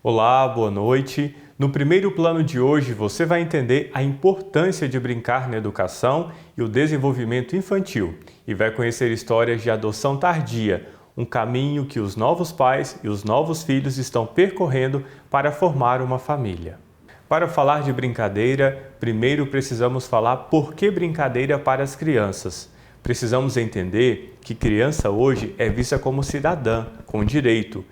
Olá, boa noite. No primeiro plano de hoje, você vai entender a importância de brincar na educação e o desenvolvimento infantil e vai conhecer histórias de adoção tardia, um caminho que os novos pais e os novos filhos estão percorrendo para formar uma família. Para falar de brincadeira, primeiro precisamos falar por que brincadeira para as crianças. Precisamos entender que criança hoje é vista como cidadã, com direito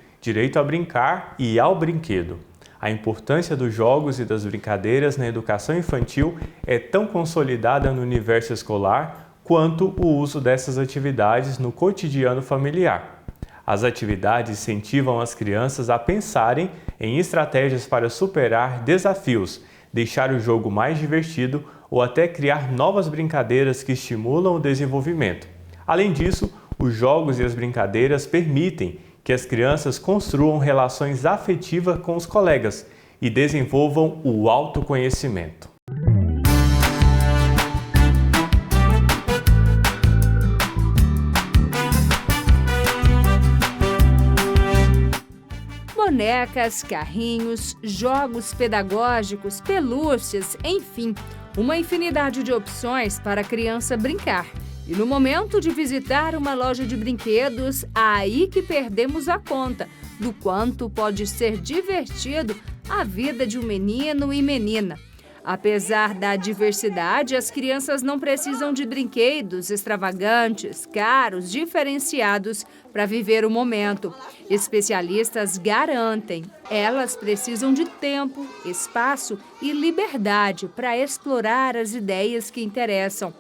a brincar e ao brinquedo. A importância dos jogos e das brincadeiras na educação infantil é tão consolidada no universo escolar quanto o uso dessas atividades no cotidiano familiar. As atividades incentivam as crianças a pensarem em estratégias para superar desafios, deixar o jogo mais divertido ou até criar novas brincadeiras que estimulam o desenvolvimento. Além disso, os jogos e as brincadeiras permitem que as crianças construam relações afetivas com os colegas e desenvolvam o autoconhecimento. Bonecas, carrinhos, jogos pedagógicos, pelúcias, enfim, uma infinidade de opções para a criança brincar. E no momento de visitar uma loja de brinquedos, aí que perdemos a conta do quanto pode ser divertido a vida de um menino e menina. Apesar da diversidade, as crianças não precisam de brinquedos extravagantes, caros, diferenciados para viver o momento. Especialistas garantem, elas precisam de tempo, espaço e liberdade para explorar as ideias que interessam.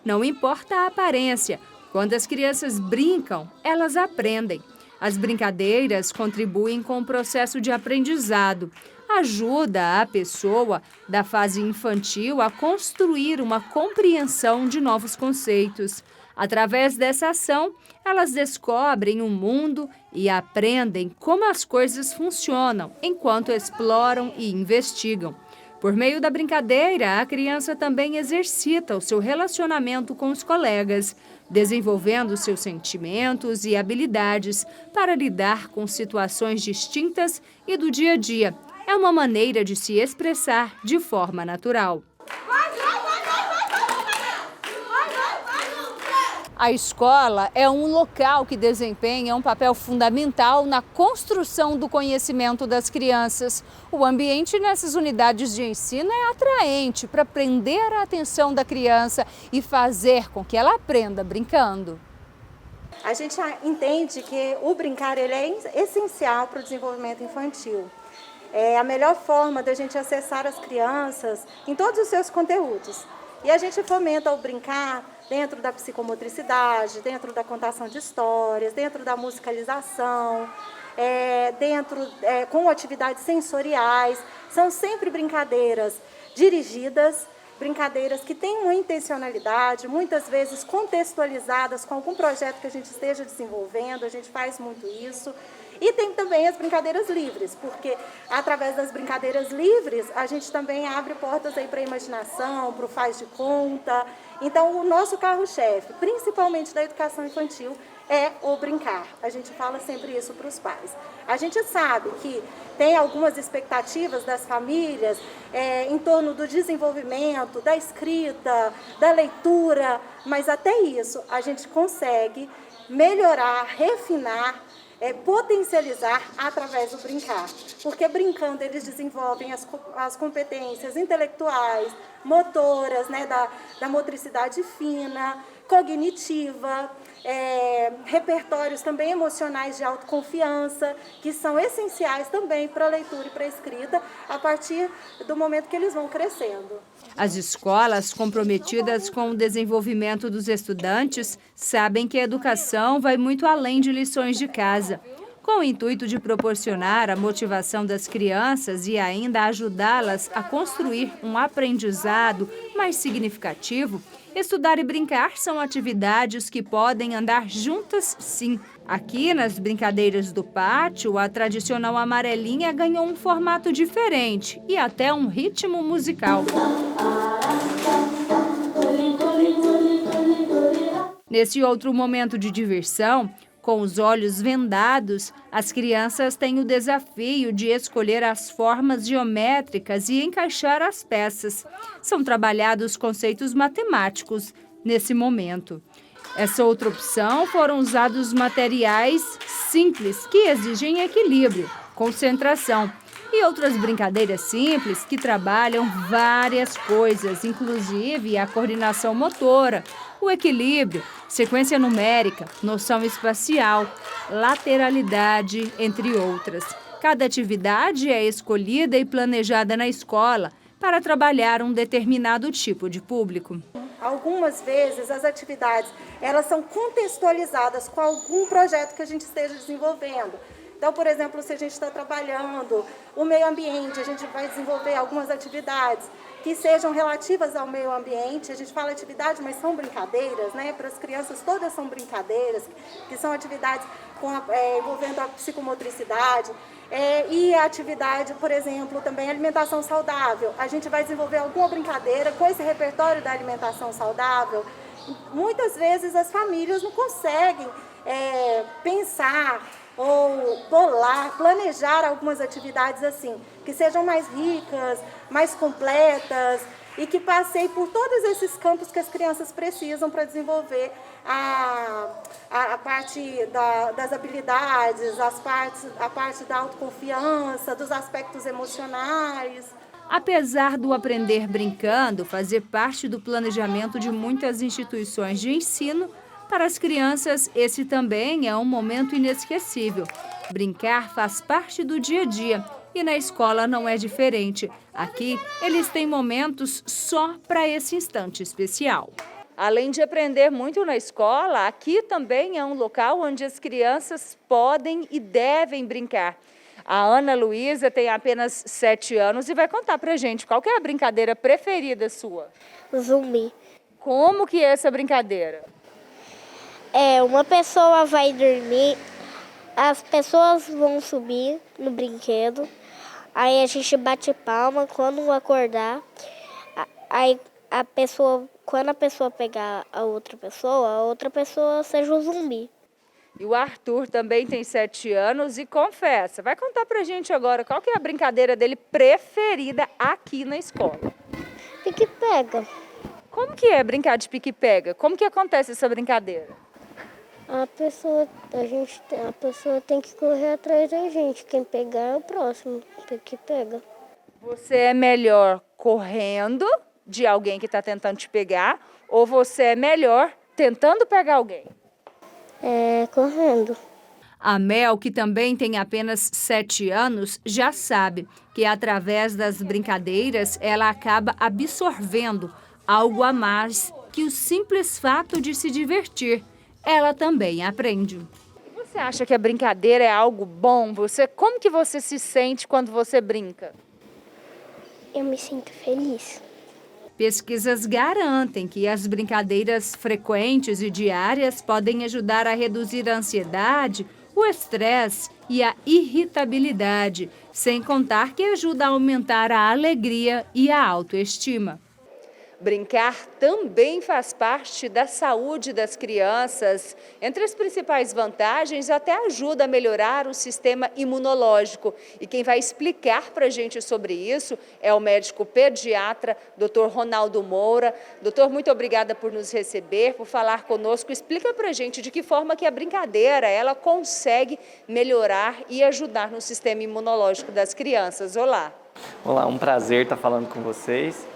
Não importa a aparência, quando as crianças brincam, elas aprendem. As brincadeiras contribuem com o processo de aprendizado. Ajuda a pessoa da fase infantil a construir uma compreensão de novos conceitos. Através dessa ação, elas descobrem o mundo e aprendem como as coisas funcionam enquanto exploram e investigam. Por meio da brincadeira, a criança também exercita o seu relacionamento com os colegas, desenvolvendo seus sentimentos e habilidades para lidar com situações distintas e do dia a dia. É uma maneira de se expressar de forma natural. A escola é um local que desempenha um papel fundamental na construção do conhecimento das crianças. O ambiente nessas unidades de ensino é atraente para prender a atenção da criança e fazer com que ela aprenda brincando. A gente entende que o brincar ele é essencial para o desenvolvimento infantil. É a melhor forma da gente acessar as crianças em todos os seus conteúdos. E a gente fomenta o brincar dentro da psicomotricidade, dentro da contação de histórias, dentro da musicalização, com atividades sensoriais. São sempre brincadeiras dirigidas, brincadeiras que têm uma intencionalidade, muitas vezes contextualizadas com algum projeto que a gente esteja desenvolvendo, a gente faz muito isso. E tem também as brincadeiras livres, porque através das brincadeiras livres a gente também abre portas aí para a imaginação, para o faz de conta. Então o nosso carro-chefe, principalmente da educação infantil, é o brincar. A gente fala sempre isso para os pais. A gente sabe que tem algumas expectativas das famílias em torno do desenvolvimento, da escrita, da leitura, mas até isso a gente consegue melhorar, refinar, potencializar através do brincar. Porque brincando eles desenvolvem as competências intelectuais, motoras, né, da motricidade fina, cognitiva, repertórios também emocionais de autoconfiança, que são essenciais também para a leitura e para a escrita, a partir do momento que eles vão crescendo. As escolas comprometidas com o desenvolvimento dos estudantes sabem que a educação vai muito além de lições de casa. Com o intuito de proporcionar a motivação das crianças e ainda ajudá-las a construir um aprendizado mais significativo, estudar e brincar são atividades que podem andar juntas, sim. Aqui, nas brincadeiras do pátio, a tradicional amarelinha ganhou um formato diferente e até um ritmo musical. Nesse outro momento de diversão, Com os olhos vendados, as crianças têm o desafio de escolher as formas geométricas e encaixar as peças. São trabalhados conceitos matemáticos nesse momento. Essa outra opção foram usados materiais simples que exigem equilíbrio, concentração e outras brincadeiras simples que trabalham várias coisas, inclusive a coordenação motora, o equilíbrio, sequência numérica, noção espacial, lateralidade, entre outras. Cada atividade é escolhida e planejada na escola para trabalhar um determinado tipo de público. Algumas vezes as atividades elas são contextualizadas com algum projeto que a gente esteja desenvolvendo. Então, por exemplo, se a gente está trabalhando o meio ambiente, a gente vai desenvolver algumas atividades que sejam relativas ao meio ambiente. A gente fala atividade, mas são brincadeiras, né? Para as crianças todas são brincadeiras, que são atividades envolvendo a psicomotricidade. E a atividade, por exemplo, também alimentação saudável. A gente vai desenvolver alguma brincadeira com esse repertório da alimentação saudável. Muitas vezes as famílias não conseguem pensar ou bolar, planejar algumas atividades assim, que sejam mais ricas, mais completas e que passeiem por todos esses campos que as crianças precisam para desenvolver a parte das habilidades, a parte da autoconfiança, dos aspectos emocionais. Apesar do aprender brincando fazer parte do planejamento de muitas instituições de ensino, para as crianças, esse também é um momento inesquecível. Brincar faz parte do dia a dia e na escola não é diferente. Aqui, eles têm momentos só para esse instante especial. Além de aprender muito na escola, aqui também é um local onde as crianças podem e devem brincar. A Ana Luísa tem apenas 7 anos e vai contar pra gente qual que é a brincadeira preferida sua. Zumbi. Como que é essa brincadeira? Uma pessoa vai dormir, as pessoas vão subir no brinquedo, aí a gente bate palma quando acordar, aí quando a pessoa pegar a outra pessoa seja o zumbi. E o Arthur também tem 7 anos e confessa, vai contar pra gente agora qual que é a brincadeira dele preferida aqui na escola. Pique-pega. Como que é brincar de pique-pega? Como que acontece essa brincadeira? A pessoa tem que correr atrás da gente. Quem pegar é o próximo, que pega. Você é melhor correndo de alguém que está tentando te pegar ou você é melhor tentando pegar alguém? Correndo. A Mel, que também tem apenas 7 anos, já sabe que através das brincadeiras ela acaba absorvendo algo a mais que o simples fato de se divertir. Ela também aprende. Você acha que a brincadeira é algo bom? Como que você se sente quando você brinca? Eu me sinto feliz. Pesquisas garantem que as brincadeiras frequentes e diárias podem ajudar a reduzir a ansiedade, o estresse e a irritabilidade, sem contar que ajuda a aumentar a alegria e a autoestima. Brincar também faz parte da saúde das crianças. Entre as principais vantagens, até ajuda a melhorar o sistema imunológico. E quem vai explicar para a gente sobre isso é o médico pediatra, Dr. Ronaldo Moura. Doutor, muito obrigada por nos receber, por falar conosco. Explica para a gente de que forma que a brincadeira ela consegue melhorar e ajudar no sistema imunológico das crianças. Olá. Olá, um prazer estar falando com vocês.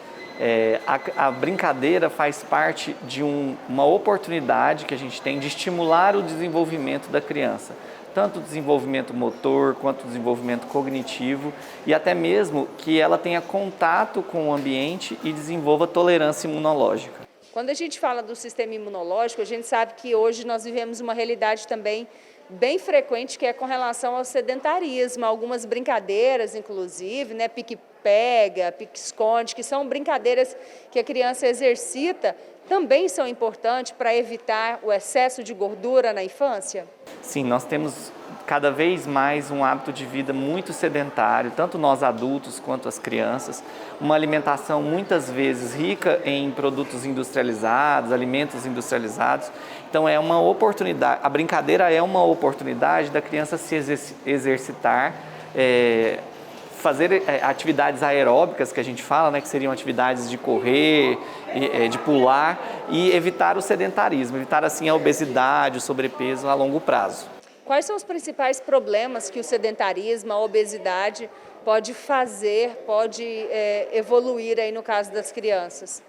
A brincadeira faz parte de uma oportunidade que a gente tem de estimular o desenvolvimento da criança, tanto o desenvolvimento motor quanto o desenvolvimento cognitivo e até mesmo que ela tenha contato com o ambiente e desenvolva tolerância imunológica. Quando a gente fala do sistema imunológico, a gente sabe que hoje nós vivemos uma realidade também bem frequente que é com relação ao sedentarismo, algumas brincadeiras, inclusive, né, pique-pega, pique-esconde, que são brincadeiras que a criança exercita, também são importantes para evitar o excesso de gordura na infância? Sim, nós temos cada vez mais um hábito de vida muito sedentário, tanto nós adultos quanto as crianças, uma alimentação muitas vezes rica em produtos industrializados, alimentos industrializados, Então é uma oportunidade, a brincadeira é uma oportunidade da criança se exercitar, fazer atividades aeróbicas que a gente fala, né, que seriam atividades de correr, de pular e evitar o sedentarismo, evitar assim a obesidade, o sobrepeso a longo prazo. Quais são os principais problemas que o sedentarismo, a obesidade pode evoluir aí no caso das crianças?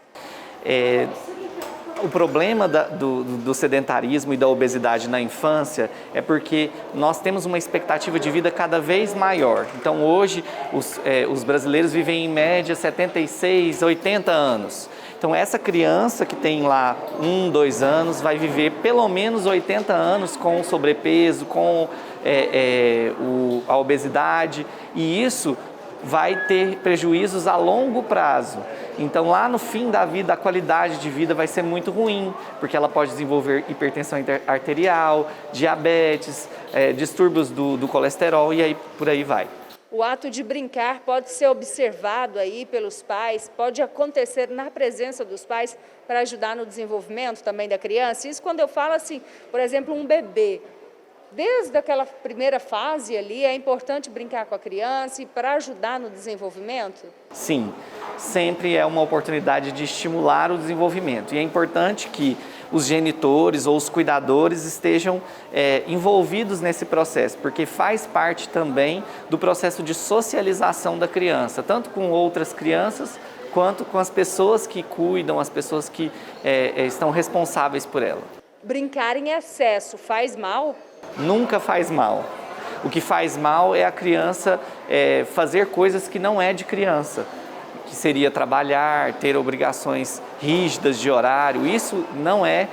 O problema do sedentarismo e da obesidade na infância é porque nós temos uma expectativa de vida cada vez maior. Então hoje os brasileiros vivem em média 76, 80 anos. Então essa criança que tem lá 1, 2 anos vai viver pelo menos 80 anos com sobrepeso, com a obesidade, e isso vai ter prejuízos a longo prazo. Então lá no fim da vida a qualidade de vida vai ser muito ruim, porque ela pode desenvolver hipertensão arterial, diabetes, distúrbios do colesterol e aí por aí vai. O ato de brincar pode ser observado aí pelos pais, pode acontecer na presença dos pais para ajudar no desenvolvimento também da criança. Isso quando eu falo assim, por exemplo, um bebê. Desde aquela primeira fase ali, é importante brincar com a criança e para ajudar no desenvolvimento? Sim, sempre é uma oportunidade de estimular o desenvolvimento. E é importante que os genitores ou os cuidadores estejam envolvidos nesse processo, porque faz parte também do processo de socialização da criança, tanto com outras crianças, quanto com as pessoas que cuidam, as pessoas que estão responsáveis por ela. Brincar em excesso faz mal? Nunca faz mal. O que faz mal é a criança fazer coisas que não é de criança, que seria trabalhar, ter obrigações rígidas de horário. Isso não é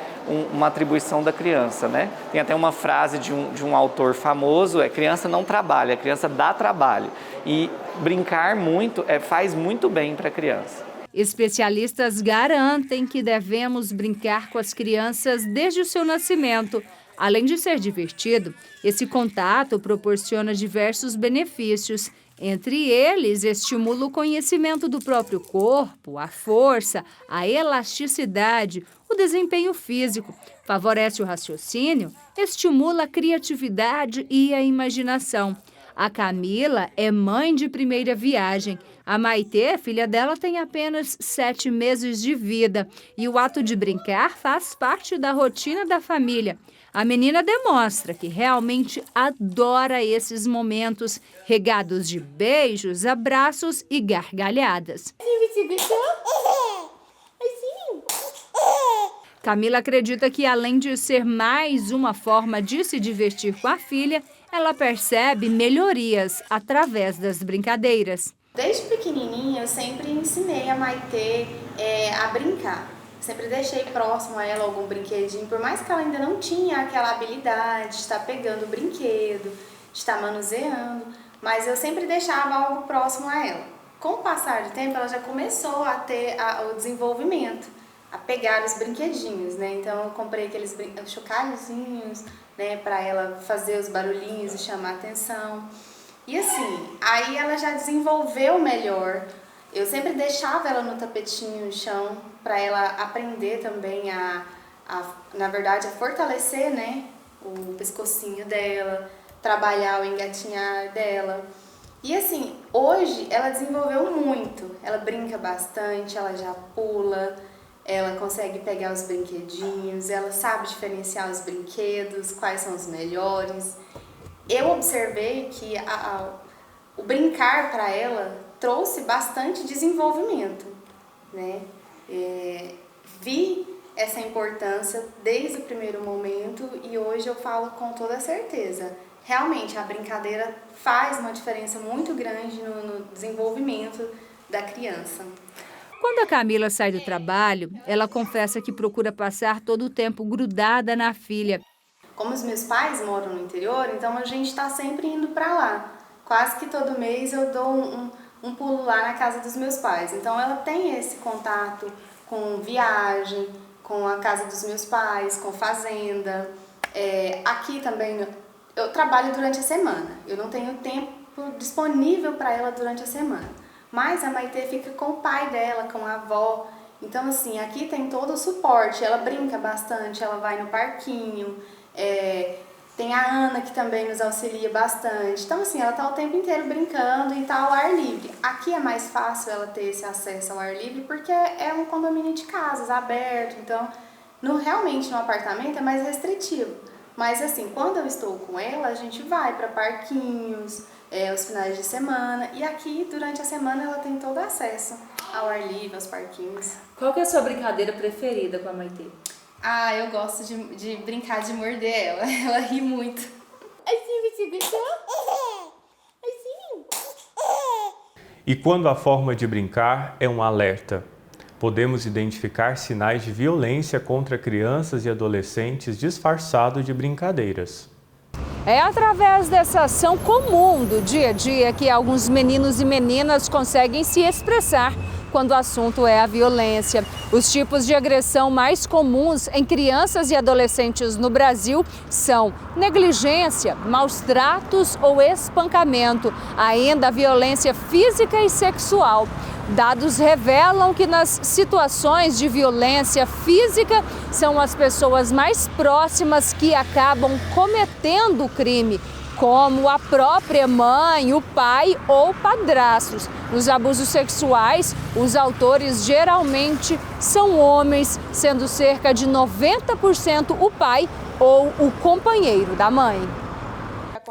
uma atribuição da criança, né? Tem até uma frase de um autor famoso, criança não trabalha, a criança dá trabalho. E brincar muito faz muito bem para a criança. Especialistas garantem que devemos brincar com as crianças desde o seu nascimento. Além de ser divertido, esse contato proporciona diversos benefícios. Entre eles, estimula o conhecimento do próprio corpo, a força, a elasticidade, o desempenho físico, favorece o raciocínio, estimula a criatividade e a imaginação. A Camila é mãe de primeira viagem. A Maitê, filha dela, tem apenas 7 meses de vida. E o ato de brincar faz parte da rotina da família. A menina demonstra que realmente adora esses momentos regados de beijos, abraços e gargalhadas. Camila acredita que, além de ser mais uma forma de se divertir com a filha, ela percebe melhorias através das brincadeiras. Desde pequenininha, eu sempre ensinei a Maitê a brincar. Sempre deixei próximo a ela algum brinquedinho, por mais que ela ainda não tinha aquela habilidade de estar pegando o brinquedo, de estar manuseando, mas eu sempre deixava algo próximo a ela. Com o passar do tempo, ela já começou a ter o desenvolvimento, a pegar os brinquedinhos, né? Então eu comprei aqueles chocalhozinhos, né, para ela fazer os barulhinhos e chamar a atenção. E assim, aí ela já desenvolveu melhor. Eu sempre deixava ela no tapetinho no chão para ela aprender também na verdade, a fortalecer, né, o pescocinho dela, trabalhar o engatinhar dela. E assim, hoje ela desenvolveu muito. Ela brinca bastante, ela já pula, ela consegue pegar os brinquedinhos, ela sabe diferenciar os brinquedos, quais são os melhores. Eu observei que o brincar para ela trouxe bastante desenvolvimento, né? Vi essa importância desde o primeiro momento e hoje eu falo com toda certeza. Realmente, a brincadeira faz uma diferença muito grande no desenvolvimento da criança. Quando a Camila sai do trabalho, ela confessa que procura passar todo o tempo grudada na filha. Como os meus pais moram no interior, então a gente está sempre indo para lá. Quase que todo mês eu dou um pulo lá na casa dos meus pais. Então ela tem esse contato com viagem, com a casa dos meus pais, com fazenda. Aqui também eu trabalho durante a semana. Eu não tenho tempo disponível para ela durante a semana. Mas a Maitê fica com o pai dela, com a avó. Então, assim, aqui tem todo o suporte, ela brinca bastante, ela vai no parquinho, tem a Ana que também nos auxilia bastante. Então, assim, ela está o tempo inteiro brincando e está ao ar livre. Aqui é mais fácil ela ter esse acesso ao ar livre porque é um condomínio de casas aberto, então, realmente no apartamento é mais restritivo. Mas, assim, quando eu estou com ela, a gente vai para parquinhos, os finais de semana, e aqui, durante a semana, ela tem todo acesso ao ar livre, aos parquinhos. Qual que é a sua brincadeira preferida com a Maitê? Eu gosto de brincar de morder ela. Ela ri muito. Assim, você gostou? Assim. E quando a forma de brincar é um alerta, podemos identificar sinais de violência contra crianças e adolescentes disfarçado de brincadeiras. É através dessa ação comum do dia a dia que alguns meninos e meninas conseguem se expressar quando o assunto é a violência. Os tipos de agressão mais comuns em crianças e adolescentes no Brasil são negligência, maus tratos ou espancamento, ainda a violência física e sexual. Dados revelam que nas situações de violência física são as pessoas mais próximas que acabam cometendo o crime, como a própria mãe, o pai ou padrastos. Nos abusos sexuais, os autores geralmente são homens, sendo cerca de 90% o pai ou o companheiro da mãe.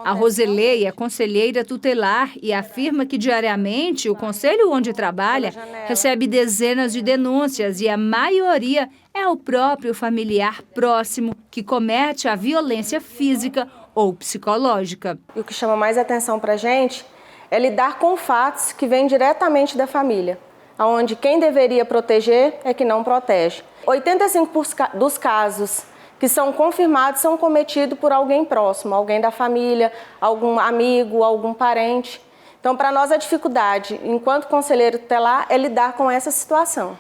A Roselei é conselheira tutelar e afirma que diariamente o conselho onde trabalha recebe dezenas de denúncias e a maioria é o próprio familiar próximo que comete a violência física ou psicológica. E o que chama mais atenção para a gente é lidar com fatos que vêm diretamente da família, onde quem deveria proteger é que não protege. 85% dos casos que são confirmados são cometidos por alguém próximo, alguém da família, algum amigo, algum parente. Então, para nós, a dificuldade, enquanto conselheiro tutelar, é lidar com essa situação.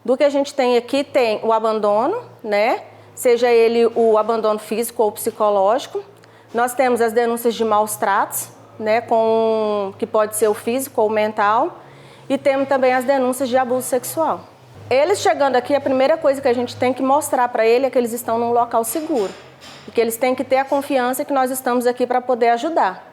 Do que a gente tem aqui, tem o abandono, né? Seja ele o abandono físico ou psicológico. Nós temos as denúncias de maus tratos, né? Que pode ser o físico ou o mental. E temos também as denúncias de abuso sexual. Eles chegando aqui, a primeira coisa que a gente tem que mostrar para ele é que eles estão num local seguro. E que eles têm que ter a confiança que nós estamos aqui para poder ajudar.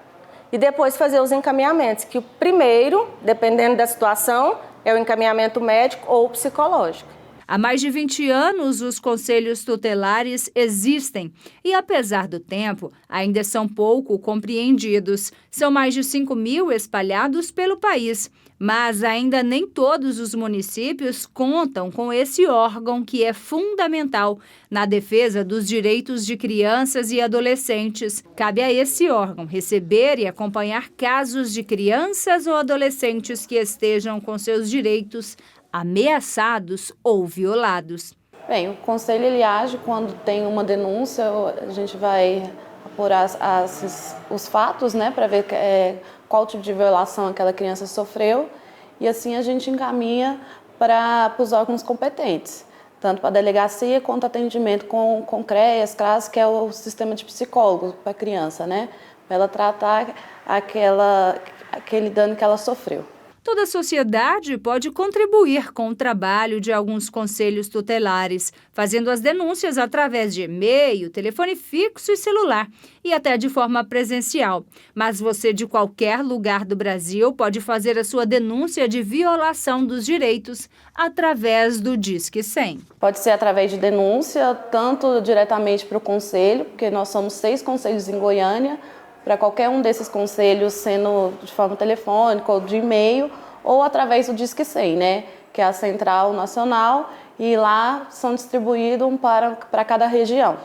E depois fazer os encaminhamentos, que o primeiro, dependendo da situação, é o encaminhamento médico ou psicológico. Há mais de 20 anos, os conselhos tutelares existem e, apesar do tempo, ainda são pouco compreendidos. São mais de 5.000 espalhados pelo país, mas ainda nem todos os municípios contam com esse órgão que é fundamental na defesa dos direitos de crianças e adolescentes. Cabe a esse órgão receber e acompanhar casos de crianças ou adolescentes que estejam com seus direitos ameaçados ou violados. Bem, o conselho ele age quando tem uma denúncia, a gente vai apurar os fatos, né, para ver qual tipo de violação aquela criança sofreu e assim a gente encaminha para os órgãos competentes, tanto para a delegacia quanto atendimento com CREAS, CRAS, que é o sistema de psicólogo para a criança, né, para ela tratar aquele dano que ela sofreu. Toda a sociedade pode contribuir com o trabalho de alguns conselhos tutelares, fazendo as denúncias através de e-mail, telefone fixo e celular, e até de forma presencial. Mas você, de qualquer lugar do Brasil, pode fazer a sua denúncia de violação dos direitos através do Disque 100. Pode ser através de denúncia, tanto diretamente para o conselho, porque nós somos 6 conselhos em Goiânia, para qualquer um desses conselhos, sendo de forma telefônica ou de e-mail, ou através do Disque 100, né, que é a Central Nacional, e lá são distribuídos para cada região.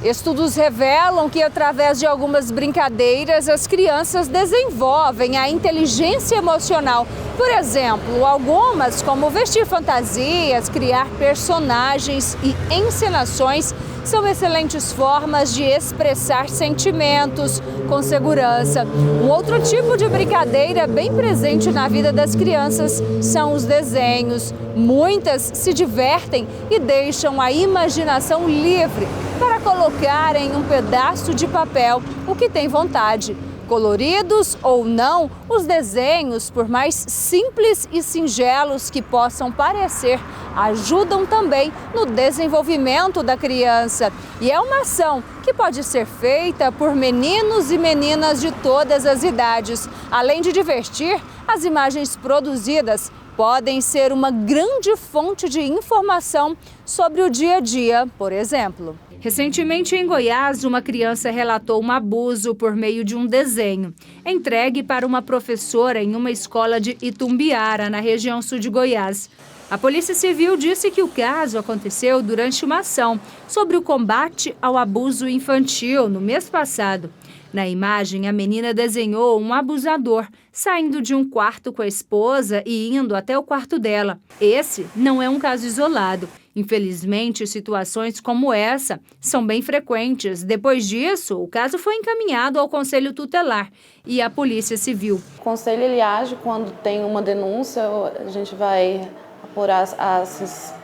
Estudos revelam que, através de algumas brincadeiras, as crianças desenvolvem a inteligência emocional. Por exemplo, algumas, como vestir fantasias, criar personagens e encenações, são excelentes formas de expressar sentimentos com segurança. Um outro tipo de brincadeira bem presente na vida das crianças são os desenhos. Muitas se divertem e deixam a imaginação livre para colocar em um pedaço de papel o que tem vontade. Coloridos ou não, os desenhos, por mais simples e singelos que possam parecer, ajudam também no desenvolvimento da criança. E é uma ação que pode ser feita por meninos e meninas de todas as idades. Além de divertir, as imagens produzidas podem ser uma grande fonte de informação sobre o dia a dia, por exemplo. Recentemente, em Goiás, uma criança relatou um abuso por meio de um desenho, entregue para uma professora em uma escola de Itumbiara, na região sul de Goiás. A Polícia Civil disse que o caso aconteceu durante uma ação sobre o combate ao abuso infantil no mês passado. Na imagem, a menina desenhou um abusador saindo de um quarto com a esposa e indo até o quarto dela. Esse não é um caso isolado. Infelizmente, situações como essa são bem frequentes. Depois disso, o caso foi encaminhado ao Conselho Tutelar e à Polícia Civil. O Conselho ele age quando tem uma denúncia, a gente vai apurar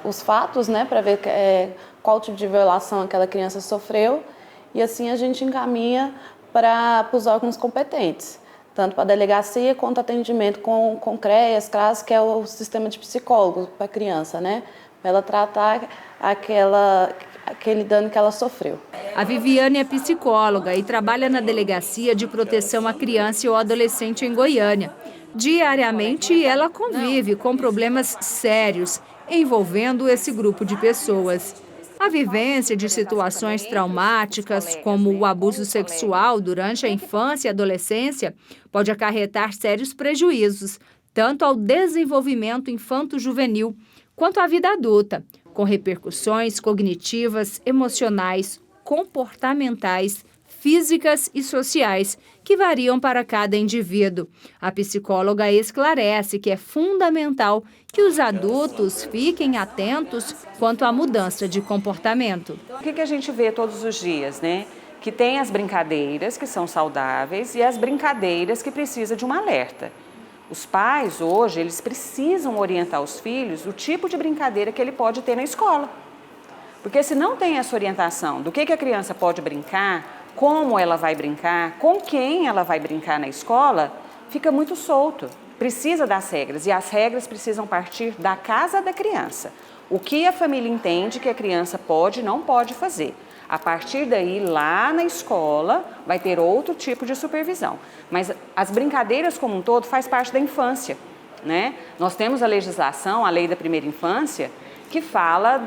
os fatos, né, para ver qual tipo de violação aquela criança sofreu, e assim a gente encaminha para os órgãos competentes, tanto para a delegacia quanto atendimento com CREAS, CRAS, que é o sistema de psicólogos para a criança, né? Para ela tratar aquele dano que ela sofreu. A Viviane é psicóloga e trabalha na Delegacia de Proteção à Criança e ao Adolescente em Goiânia. Diariamente, ela convive com problemas sérios envolvendo esse grupo de pessoas. A vivência de situações traumáticas, como o abuso sexual durante a infância e adolescência, pode acarretar sérios prejuízos, tanto ao desenvolvimento infanto-juvenil quanto à vida adulta, com repercussões cognitivas, emocionais, comportamentais, físicas e sociais, que variam para cada indivíduo. A psicóloga esclarece que é fundamental que os adultos fiquem atentos quanto à mudança de comportamento. O que a gente vê todos os dias, né? Que tem as brincadeiras que são saudáveis e as brincadeiras que precisam de um alerta. Os pais hoje, eles precisam orientar os filhos o tipo de brincadeira que ele pode ter na escola. Porque se não tem essa orientação do que a criança pode brincar, como ela vai brincar, com quem ela vai brincar na escola, fica muito solto. Precisa das regras e as regras precisam partir da casa da criança. O que a família entende que a criança pode e não pode fazer. A partir daí, lá na escola, vai ter outro tipo de supervisão. Mas as brincadeiras como um todo faz parte da infância, né? Nós temos a legislação, a lei da primeira infância, que fala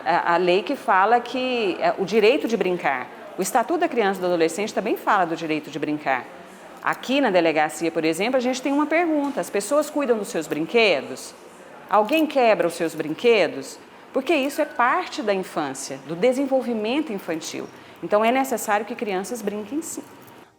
a lei que fala que o direito de brincar. O Estatuto da Criança e do Adolescente também fala do direito de brincar. Aqui na delegacia, por exemplo, a gente tem uma pergunta: as pessoas cuidam dos seus brinquedos? Alguém quebra os seus brinquedos? Porque isso é parte da infância, do desenvolvimento infantil. Então é necessário que crianças brinquem sim.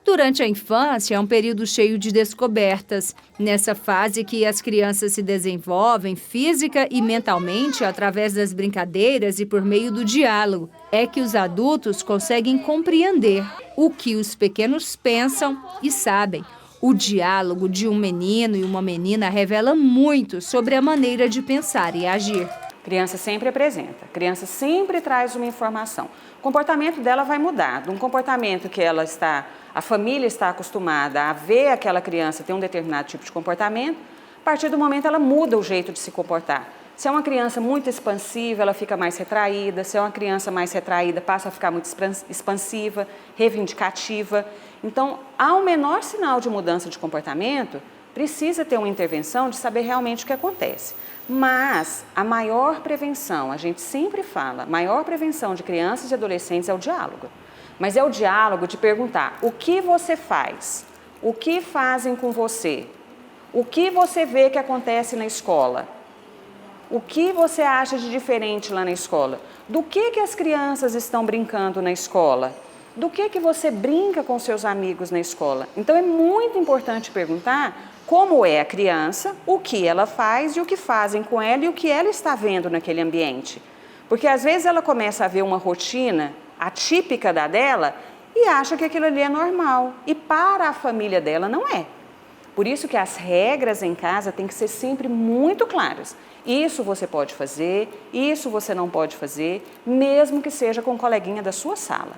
Durante a infância, é um período cheio de descobertas. Nessa fase que as crianças se desenvolvem física e mentalmente através das brincadeiras e por meio do diálogo, é que os adultos conseguem compreender o que os pequenos pensam e sabem. O diálogo de um menino e uma menina revela muito sobre a maneira de pensar e agir. A criança sempre apresenta, a criança sempre traz uma informação. O comportamento dela vai mudar, de um comportamento que a família está acostumada a ver aquela criança ter um determinado tipo de comportamento, a partir do momento ela muda o jeito de se comportar. Se é uma criança muito expansiva, ela fica mais retraída. Se é uma criança mais retraída, passa a ficar muito expansiva, reivindicativa. Então, ao menor sinal de mudança de comportamento, precisa ter uma intervenção de saber realmente o que acontece. Mas a maior prevenção, a gente sempre fala, a maior prevenção de crianças e adolescentes é o diálogo. Mas é o diálogo de perguntar: o que você faz? O que fazem com você? O que você vê que acontece na escola? O que você acha de diferente lá na escola? Do que as crianças estão brincando na escola? Do que você brinca com seus amigos na escola? Então é muito importante perguntar como é a criança, o que ela faz e o que fazem com ela e o que ela está vendo naquele ambiente. Porque às vezes ela começa a ver uma rotina atípica da dela e acha que aquilo ali é normal. E para a família dela não é. Por isso que as regras em casa têm que ser sempre muito claras. Isso você pode fazer, isso você não pode fazer, mesmo que seja com um coleguinha da sua sala.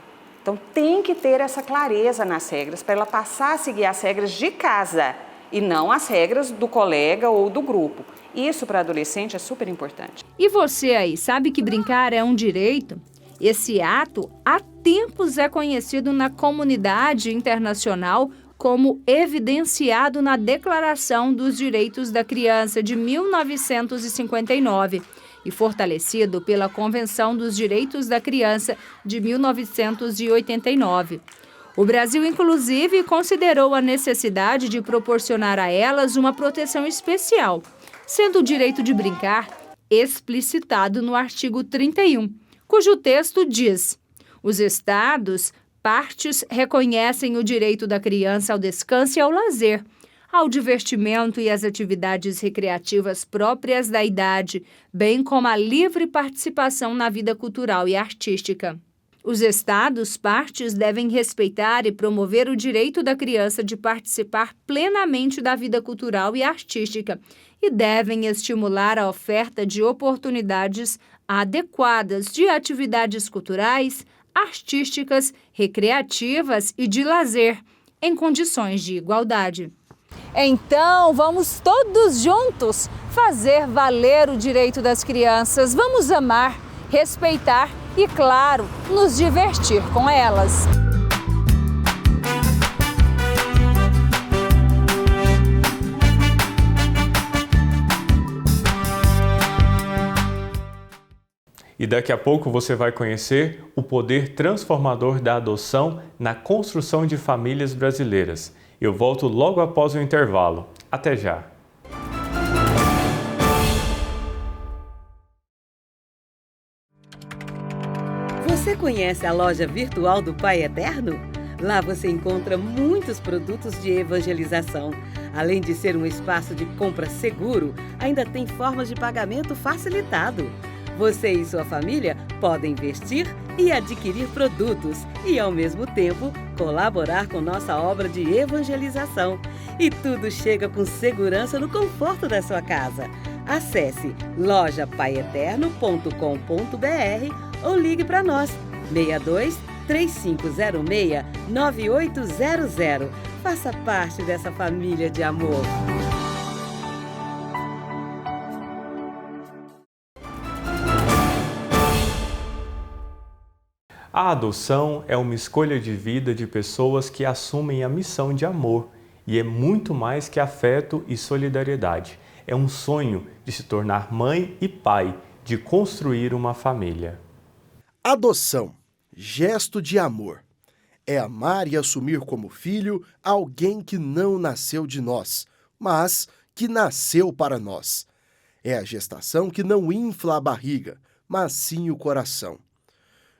Então tem que ter essa clareza nas regras para ela passar a seguir as regras de casa e não as regras do colega ou do grupo. Isso para adolescente é super importante. E você aí, sabe que brincar é um direito? Esse ato há tempos é conhecido na comunidade internacional como evidenciado na Declaração dos Direitos da Criança de 1959 e fortalecido pela Convenção dos Direitos da Criança de 1989. O Brasil, inclusive, considerou a necessidade de proporcionar a elas uma proteção especial, sendo o direito de brincar explicitado no artigo 31, cujo texto diz: os Estados partes reconhecem o direito da criança ao descanso e ao lazer, ao divertimento e às atividades recreativas próprias da idade, bem como a livre participação na vida cultural e artística. Os Estados partes devem respeitar e promover o direito da criança de participar plenamente da vida cultural e artística e devem estimular a oferta de oportunidades adequadas de atividades culturais, artísticas, recreativas e de lazer, em condições de igualdade. Então, vamos todos juntos fazer valer o direito das crianças. Vamos amar, respeitar e, claro, nos divertir com elas. E daqui a pouco você vai conhecer o poder transformador da adoção na construção de famílias brasileiras. Eu volto logo após o intervalo. Até já! Você conhece a loja virtual do Pai Eterno? Lá você encontra muitos produtos de evangelização. Além de ser um espaço de compra seguro, ainda tem formas de pagamento facilitado. Você e sua família podem investir e adquirir produtos e, ao mesmo tempo, colaborar com nossa obra de evangelização. E tudo chega com segurança no conforto da sua casa. Acesse lojapaieternoo.com.br ou ligue para nós, 62 3506 9800. Faça parte dessa família de amor. A adoção é uma escolha de vida de pessoas que assumem a missão de amor e é muito mais que afeto e solidariedade. É um sonho de se tornar mãe e pai, de construir uma família. Adoção, gesto de amor. É amar e assumir como filho alguém que não nasceu de nós, mas que nasceu para nós. É a gestação que não infla a barriga, mas sim o coração.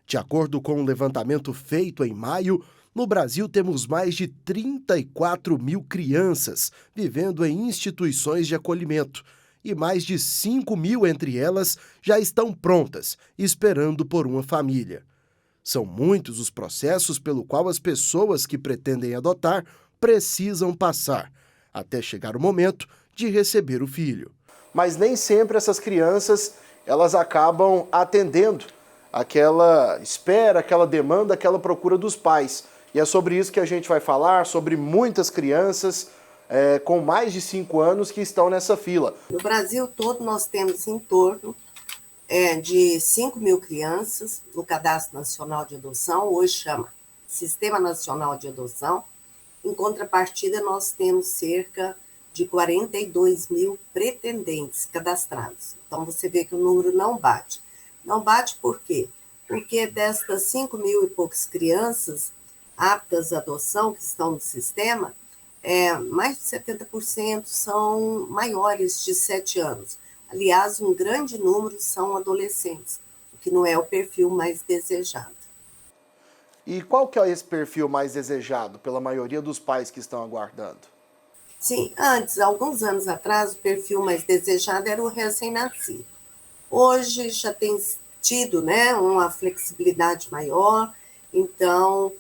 De acordo com um levantamento feito em maio, no Brasil temos mais de 34 mil crianças vivendo em instituições de acolhimento e mais de 5 mil entre elas já estão prontas, esperando por uma família. São muitos os processos pelo qual as pessoas que pretendem adotar precisam passar, até chegar o momento de receber o filho. Mas nem sempre essas crianças elas acabam atendendo aquela espera, aquela demanda, aquela procura dos pais. E é sobre isso que a gente vai falar, sobre muitas crianças com mais de 5 anos que estão nessa fila. No Brasil todo nós temos em torno de 5 mil crianças no Cadastro Nacional de Adoção, hoje chama Sistema Nacional de Adoção. Em contrapartida, nós temos cerca de 42 mil pretendentes cadastrados. Então você vê que o número não bate. Não bate por quê? Porque destas 5 mil e poucas crianças aptas à adoção que estão no sistema, mais de 70% são maiores de 7 anos. Aliás, um grande número são adolescentes, o que não é o perfil mais desejado. E qual que é esse perfil mais desejado pela maioria dos pais que estão aguardando? Sim, antes, alguns anos atrás, o perfil mais desejado era o recém-nascido. Hoje já tem tido, uma flexibilidade maior, então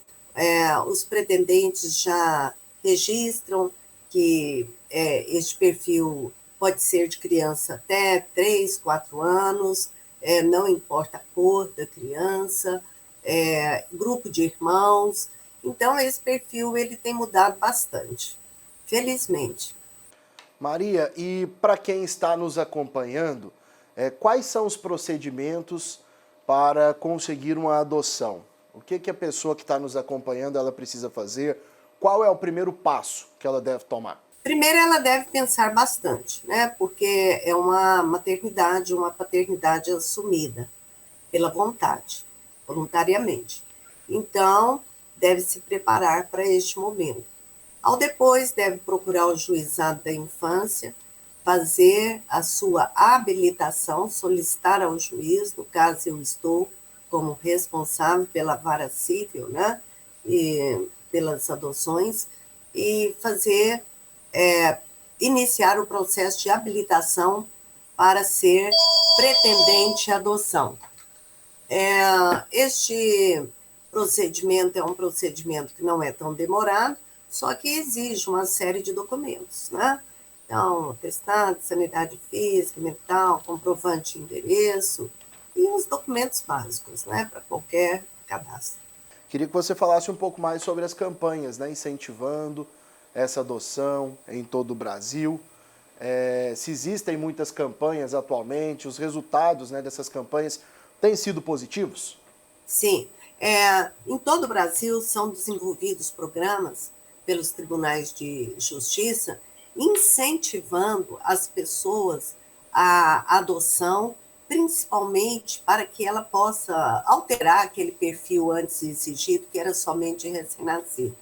os pretendentes já registram que este perfil pode ser de criança até 3, 4 anos, não importa a cor da criança, grupo de irmãos. Então, esse perfil ele tem mudado bastante, felizmente. Maria, e para quem está nos acompanhando, quais são os procedimentos para conseguir uma adoção? O que a pessoa que está nos acompanhando ela precisa fazer? Qual é o primeiro passo que ela deve tomar? Primeiro, ela deve pensar bastante, né? Porque é uma maternidade, uma paternidade assumida pela vontade, voluntariamente. Então, deve se preparar para este momento. Ao depois, deve procurar o juizado da infância, fazer a sua habilitação, solicitar ao juiz, no caso eu estou como responsável pela vara civil, né? E pelas adoções, e fazer, iniciar o processo de habilitação para ser pretendente à adoção. Este procedimento é um procedimento que não é tão demorado, só que exige uma série de documentos, né? Então, atestado de sanidade física, mental, comprovante de endereço e os documentos básicos, né, para qualquer cadastro. Queria que você falasse um pouco mais sobre as campanhas, né, incentivando essa adoção em todo o Brasil. Se existem muitas campanhas atualmente, os resultados, né, dessas campanhas têm sido positivos? Sim. Em todo o Brasil são desenvolvidos programas pelos tribunais de justiça incentivando as pessoas à adoção, principalmente para que ela possa alterar aquele perfil antes exigido, que era somente recém-nascido.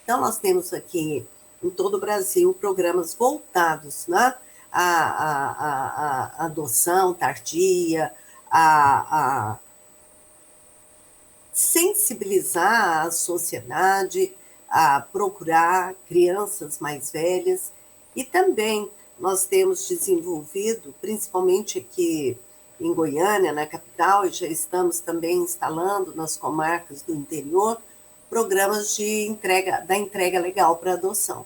Então, nós temos aqui, em todo o Brasil, programas voltados, né, à adoção tardia, a sensibilizar a sociedade, a procurar crianças mais velhas. E também nós temos desenvolvido, principalmente aqui em Goiânia, na capital, e já estamos também instalando nas comarcas do interior, programas de entrega legal para adoção,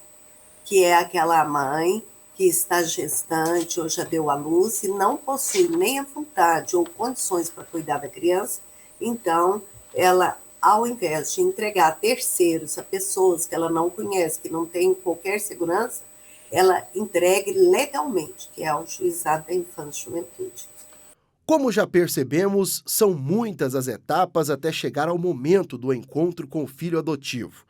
que é aquela mãe que está gestante ou já deu à luz e não possui nem a vontade ou condições para cuidar da criança, então ela, ao invés de entregar a terceiros, a pessoas que ela não conhece, que não tem qualquer segurança, ela entregue legalmente, que é ao juizado da infância e juventude. Como já percebemos, são muitas as etapas até chegar ao momento do encontro com o filho adotivo.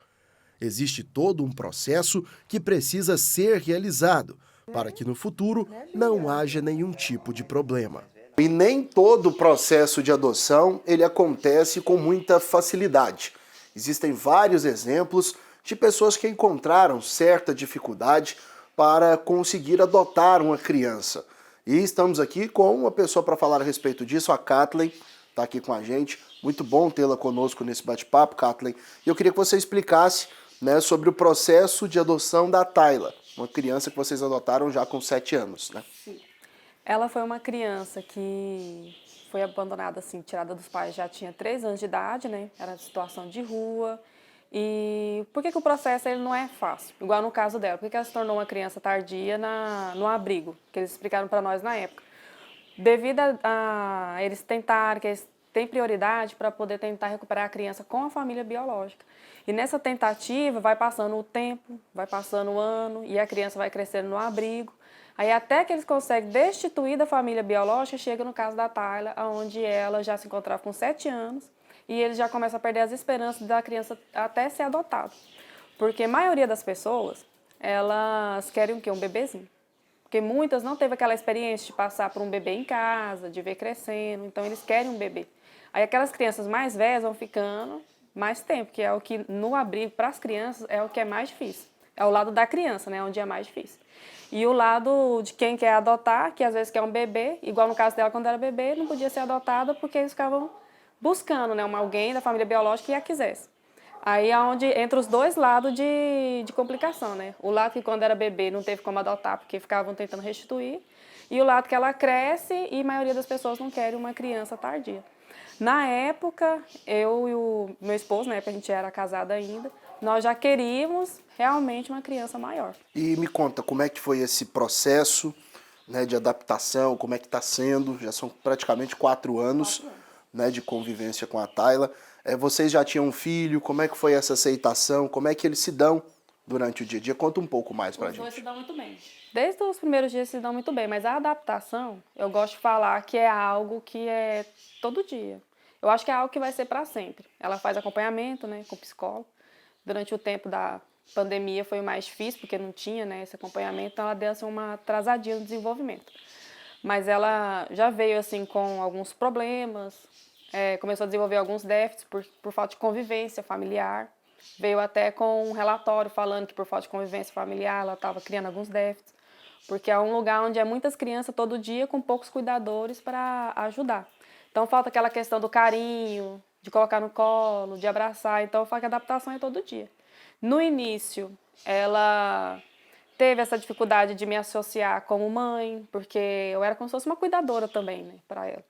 Existe todo um processo que precisa ser realizado para que no futuro não haja nenhum tipo de problema. E nem todo o processo de adoção ele acontece com muita facilidade. Existem vários exemplos de pessoas que encontraram certa dificuldade para conseguir adotar uma criança. E estamos aqui com uma pessoa para falar a respeito disso, a Kathleen, está aqui com a gente. Muito bom tê-la conosco nesse bate-papo, Kathleen. E eu queria que você explicasse, né, sobre o processo de adoção da Tayla, uma criança que vocês adotaram já com 7 anos, né? Sim. Ela foi uma criança que foi abandonada, assim, tirada dos pais, já tinha 3 anos de idade, né? Era situação de rua. E por que o processo ele não é fácil? Igual no caso dela. Por que ela se tornou uma criança tardia no abrigo? Que eles explicaram para nós na época. Devido a eles tentarem, que eles têm prioridade para poder tentar recuperar a criança com a família biológica. E nessa tentativa vai passando o tempo, vai passando o ano e a criança vai crescendo no abrigo. Aí até que eles conseguem destituir da família biológica, chega no caso da Tayla, onde ela já se encontrava com 7 anos. E eles já começam a perder as esperanças da criança até ser adotada. Porque a maioria das pessoas, elas querem o quê? Um bebezinho. Porque muitas não teve aquela experiência de passar por um bebê em casa, de ver crescendo, então eles querem um bebê. Aí aquelas crianças mais velhas vão ficando mais tempo, que é o que no abrigo, para as crianças, é o que é mais difícil. É o lado da criança, né, onde é mais difícil. E o lado de quem quer adotar, que às vezes quer um bebê, igual no caso dela quando era bebê, não podia ser adotada porque eles ficavam buscando, né, alguém da família biológica que a quisesse. Aí é onde entra os dois lados de complicação, né? O lado que quando era bebê não teve como adotar porque ficavam tentando restituir, e o lado que ela cresce e a maioria das pessoas não querem uma criança tardia. Na época, eu e o meu esposo, na época a gente era casado ainda, nós já queríamos realmente uma criança maior. E me conta, como é que foi esse processo, né, de adaptação, como é que está sendo? Já são praticamente 4 anos. Né, de convivência com a Tayla. Vocês já tinham um filho? Como é que foi essa aceitação? Como é que eles se dão durante o dia a dia? Conta um pouco mais pra gente. Os dois se dão muito bem. Desde os primeiros dias se dão muito bem, mas a adaptação, eu gosto de falar que é algo que é todo dia. Eu acho que é algo que vai ser para sempre. Ela faz acompanhamento, né, com psicólogo. Durante o tempo da pandemia foi o mais difícil, porque não tinha, né, esse acompanhamento, então ela deu assim, uma atrasadinha no desenvolvimento. Mas ela já veio assim, com alguns problemas, começou a desenvolver alguns déficits por falta de convivência familiar. Veio até com um relatório falando que por falta de convivência familiar ela estava criando alguns déficits, porque é um lugar onde é muitas crianças todo dia com poucos cuidadores para ajudar. Então falta aquela questão do carinho, de colocar no colo, de abraçar. Então eu falo que a adaptação é todo dia. No início, ela teve essa dificuldade de me associar como mãe, porque eu era como se fosse uma cuidadora também, né, para ela.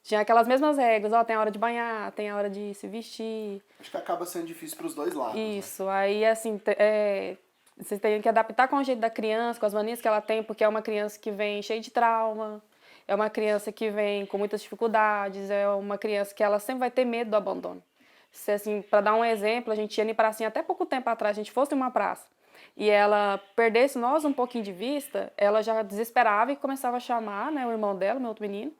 Tinha aquelas mesmas regras, tem a hora de banhar, tem a hora de se vestir. Acho que acaba sendo difícil para os dois lados. Isso, né? Aí assim, você tem que adaptar com o jeito da criança, com as manias que ela tem, porque é uma criança que vem cheia de trauma, é uma criança que vem com muitas dificuldades, é uma criança que ela sempre vai ter medo do abandono. Se, assim, para dar um exemplo, a gente ia em pracinha até pouco tempo atrás, a gente fosse em uma praça, e ela perdesse nós um pouquinho de vista, ela já desesperava e começava a chamar, né, o irmão dela, meu outro menino,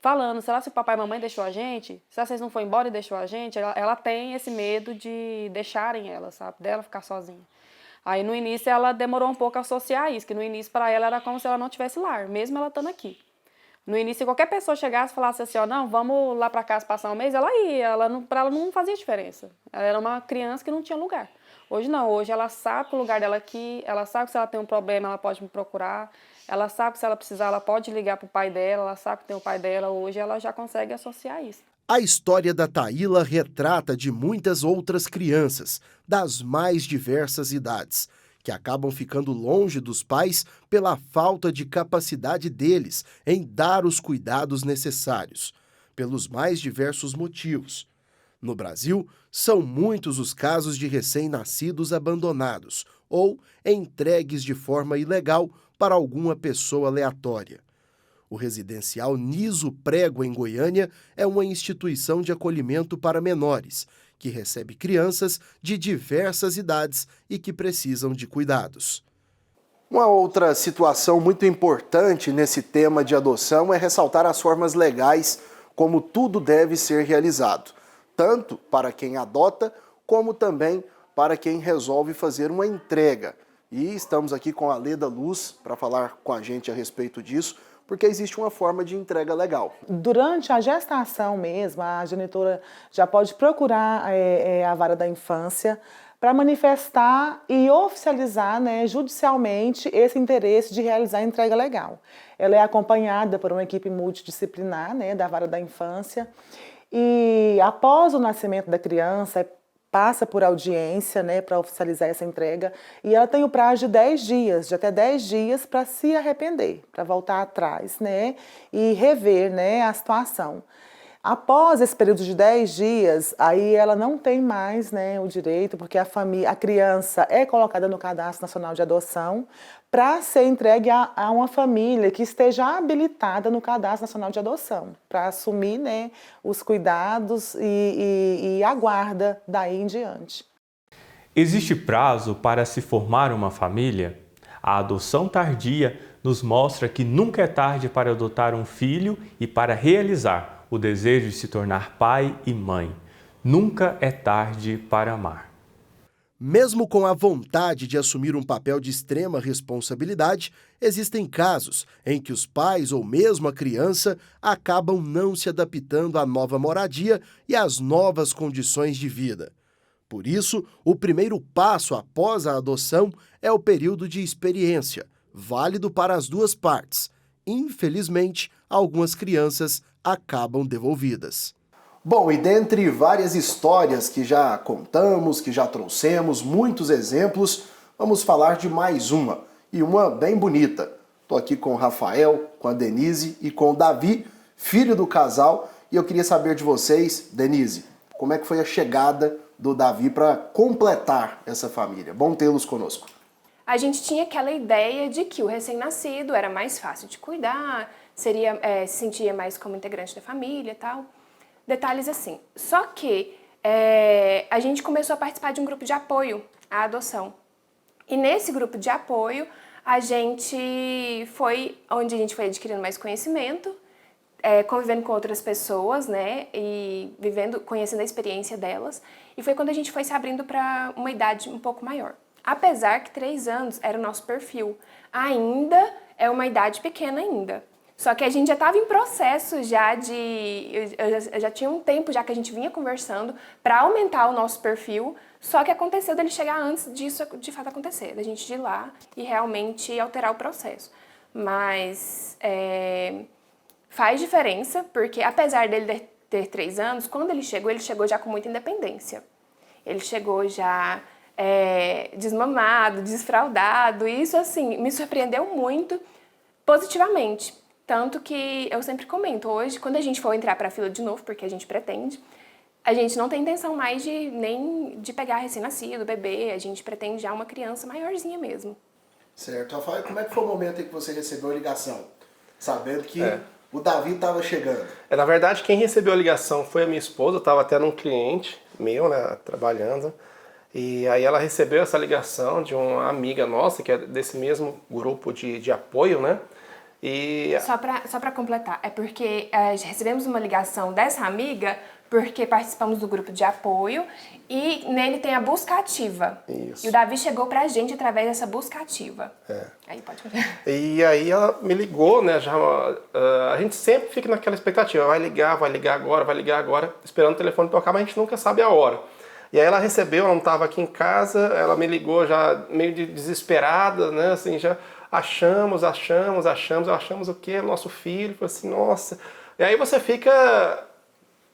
falando, será que o papai e mamãe deixou a gente? Será que vocês não foram embora e deixou a gente? Ela tem esse medo de deixarem ela, sabe? Dela ficar sozinha. Aí no início ela demorou um pouco a associar isso, que no início para ela era como se ela não tivesse lar, mesmo ela estando aqui. No início, qualquer pessoa chegasse e falasse assim, não, vamos lá para casa passar um mês, ela ia, para ela não fazia diferença. Ela era uma criança que não tinha lugar. Hoje não, hoje ela sabe que o lugar dela aqui, ela sabe que se ela tem um problema, ela pode me procurar, ela sabe que se ela precisar, ela pode ligar para o pai dela, ela sabe que tem o pai dela, hoje ela já consegue associar isso. A história da Taíla retrata de muitas outras crianças, das mais diversas idades, que acabam ficando longe dos pais pela falta de capacidade deles em dar os cuidados necessários, pelos mais diversos motivos. No Brasil, são muitos os casos de recém-nascidos abandonados ou entregues de forma ilegal para alguma pessoa aleatória. O residencial Niso Prego, em Goiânia, é uma instituição de acolhimento para menores, que recebe crianças de diversas idades e que precisam de cuidados. Uma outra situação muito importante nesse tema de adoção é ressaltar as formas legais como tudo deve ser realizado, tanto para quem adota, como também para quem resolve fazer uma entrega. E estamos aqui com a Leda Luz para falar com a gente a respeito disso, porque existe uma forma de entrega legal. Durante a gestação mesmo, a genitora já pode procurar a vara da infância para manifestar e oficializar, né, judicialmente esse interesse de realizar a entrega legal. Ela é acompanhada por uma equipe multidisciplinar, né, da vara da infância, e após o nascimento da criança, passa por audiência, né, para oficializar essa entrega, e ela tem o prazo de 10 dias, de até 10 dias para se arrepender, para voltar atrás, né, e rever, né, a situação. Após esse período de 10 dias, aí ela não tem mais, né, o direito, porque a criança é colocada no Cadastro Nacional de Adoção para ser entregue a uma família que esteja habilitada no Cadastro Nacional de Adoção, para assumir, né, os cuidados e a guarda daí em diante. Existe prazo para se formar uma família? A adoção tardia nos mostra que nunca é tarde para adotar um filho e para realizar o desejo de se tornar pai e mãe. Nunca é tarde para amar. Mesmo com a vontade de assumir um papel de extrema responsabilidade, existem casos em que os pais ou mesmo a criança acabam não se adaptando à nova moradia e às novas condições de vida. Por isso, o primeiro passo após a adoção é o período de experiência, válido para as duas partes. Infelizmente, algumas crianças acabam devolvidas. Bom, e dentre várias histórias que já contamos, que já trouxemos, muitos exemplos, vamos falar de mais uma, e uma bem bonita. Estou aqui com o Rafael, com a Denise e com o Davi, filho do casal, e eu queria saber de vocês, Denise, como é que foi a chegada do Davi para completar essa família? Bom tê-los conosco. A gente tinha aquela ideia de que o recém-nascido era mais fácil de cuidar, se sentia mais como integrante da família e tal. Detalhes assim. Só que a gente começou a participar de um grupo de apoio à adoção. E nesse grupo de apoio, onde a gente foi adquirindo mais conhecimento, convivendo com outras pessoas, né, e conhecendo a experiência delas. E foi quando a gente foi se abrindo para uma idade um pouco maior. Apesar que 3 anos era o nosso perfil. Ainda é uma idade pequena ainda. Só que a gente já estava em processo já eu já tinha um tempo já que a gente vinha conversando para aumentar o nosso perfil, só que aconteceu dele chegar antes disso de fato acontecer, da gente ir lá e realmente alterar o processo. Mas faz diferença, porque apesar dele ter 3 anos, quando ele chegou já com muita independência. Ele chegou já desmamado, desfraldado, e isso assim me surpreendeu muito positivamente. Tanto que eu sempre comento, hoje, quando a gente for entrar para a fila de novo, porque a gente pretende, a gente não tem intenção mais nem de pegar recém-nascido, bebê, a gente pretende já uma criança maiorzinha mesmo. Certo. Rafael, como é que foi o momento em que você recebeu a ligação, sabendo que o Davi estava chegando? Na verdade, quem recebeu a ligação foi a minha esposa, eu estava até num cliente meu, né, trabalhando, e aí ela recebeu essa ligação de uma amiga nossa, que é desse mesmo grupo de apoio, né? E... Só para completar, é porque recebemos uma ligação dessa amiga porque participamos do grupo de apoio e nele tem a busca ativa. Isso. E o Davi chegou pra gente através dessa busca ativa. Aí pode continuar. E aí ela me ligou, né? A gente sempre fica naquela expectativa, vai ligar agora, esperando o telefone tocar, mas a gente nunca sabe a hora. E aí ela recebeu, ela não estava aqui em casa, ela me ligou já meio desesperada, né? Assim, já achamos o quê? Nosso filho. Falei assim, nossa. E aí você fica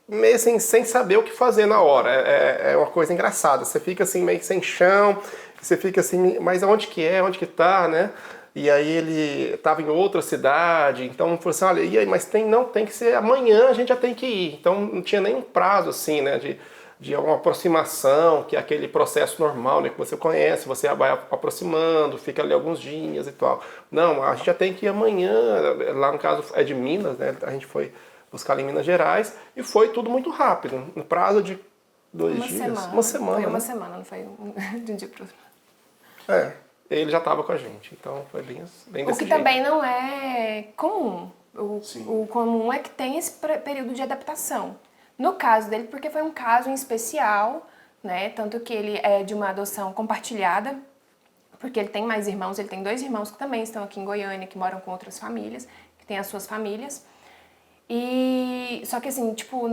meio assim, sem saber o que fazer na hora. É uma coisa engraçada. Você fica assim, meio sem chão, você fica assim, mas onde que tá, né? E aí ele estava em outra cidade, então falou assim, olha, e aí, mas tem que ser amanhã, a gente já tem que ir. Então não tinha nenhum prazo assim, né, de uma aproximação, que é aquele processo normal, né, que você conhece, você vai aproximando, fica ali alguns dias e tal. Não, a gente já tem que ir amanhã, lá no caso é de Minas, né, a gente foi buscar em Minas Gerais, e foi tudo muito rápido, no prazo de 2 dias. Uma semana. Foi uma né? semana, não foi de um dia para outro. Ele já estava com a gente, então foi bem desse O que jeito. também não é comum. O comum é que tem esse período de adaptação. No caso dele, porque foi um caso em especial, né? Tanto que ele é de uma adoção compartilhada, porque ele tem mais irmãos, ele tem 2 irmãos que também estão aqui em Goiânia, que moram com outras famílias, que têm as suas famílias. E só que assim, tipo,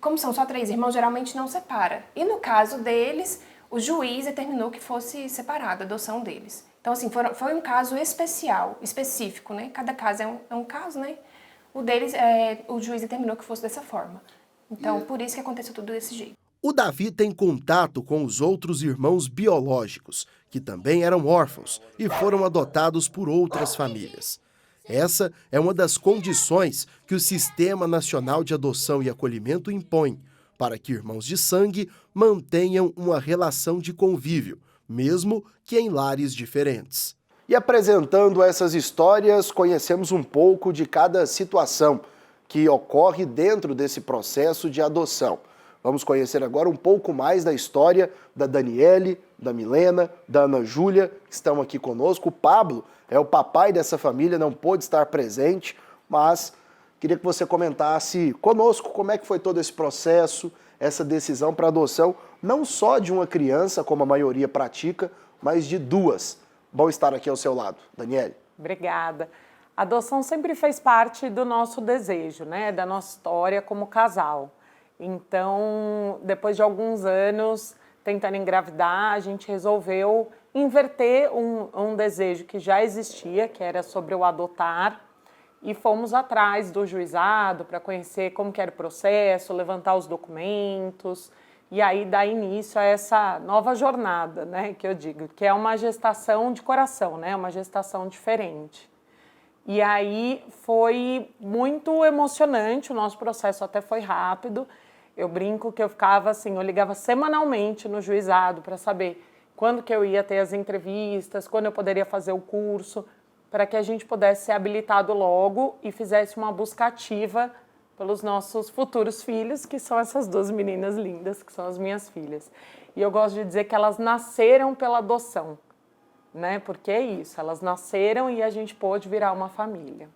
como são só 3 irmãos, geralmente não separa. E no caso deles, o juiz determinou que fosse separada a adoção deles. Então assim, foi um caso específico, né? Cada caso é um caso, né? O deles, o juiz determinou que fosse dessa forma. Então, por isso que aconteceu tudo desse jeito. O Davi tem contato com os outros irmãos biológicos, que também eram órfãos e foram adotados por outras famílias. Essa é uma das condições que o Sistema Nacional de Adoção e Acolhimento impõe para que irmãos de sangue mantenham uma relação de convívio, mesmo que em lares diferentes. E apresentando essas histórias, conhecemos um pouco de cada situação que ocorre dentro desse processo de adoção. Vamos conhecer agora um pouco mais da história da Daniele, da Milena, da Ana Júlia, que estão aqui conosco. O Pablo é o papai dessa família, não pôde estar presente, mas queria que você comentasse conosco como é que foi todo esse processo, essa decisão para adoção, não só de uma criança, como a maioria pratica, mas de 2. Bom estar aqui ao seu lado. Daniele. Obrigada. A adoção sempre fez parte do nosso desejo, né? Da nossa história como casal. Então, depois de alguns anos tentando engravidar, a gente resolveu inverter um desejo que já existia, que era sobre o adotar, e fomos atrás do juizado para conhecer como que era o processo, levantar os documentos, e aí dar início a essa nova jornada, né, que eu digo, que é uma gestação de coração, né, uma gestação diferente. E aí foi muito emocionante, o nosso processo até foi rápido. Eu brinco que eu ficava assim, eu ligava semanalmente no juizado para saber quando que eu ia ter as entrevistas, quando eu poderia fazer o curso, para que a gente pudesse ser habilitado logo e fizesse uma busca ativa pelos nossos futuros filhos, que são essas duas meninas lindas, que são as minhas filhas. E eu gosto de dizer que elas nasceram pela adoção, né? Porque é isso, elas nasceram e a gente pôde virar uma família.